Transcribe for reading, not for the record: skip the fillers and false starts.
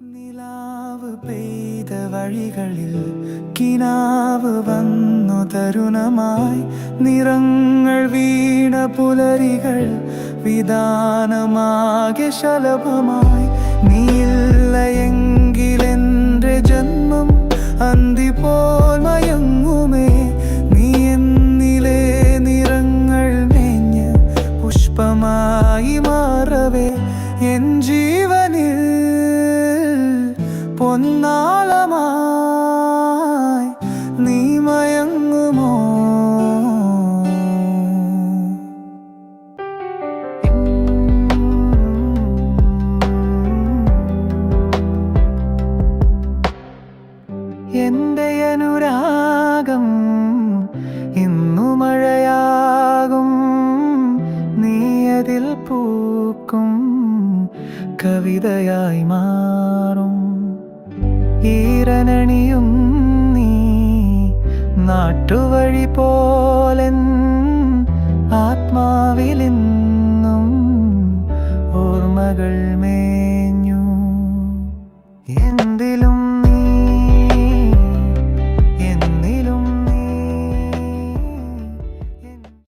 നിലാവ് പെയ്ത വഴികളിൽ കിനാവ് വന്നു തരുണമായി നിറങ്ങൾ വീണ പുലരികൾ വിധാനമാകെ ശലഭമായി നീയില്ല എങ്കിലെന്റെ ജന്മം അന്തി പോൽ മയങ്ങുമേ നീ എന്നിലെ നിറങ്ങൾ മേഞ്ഞ് പുഷ്പമായി മാറവേ എൻ ജീവനിൽ പൊന്നാളമായി നീ മയങ്ങുമോ? എന്റെ അനുരാഗം ഇന്നു മഴയാകും നീ അതിൽ പൂക്കും കവിതയായി മാറും ഈരനണിയും നീ നാട്ടുവഴി പോലെൻ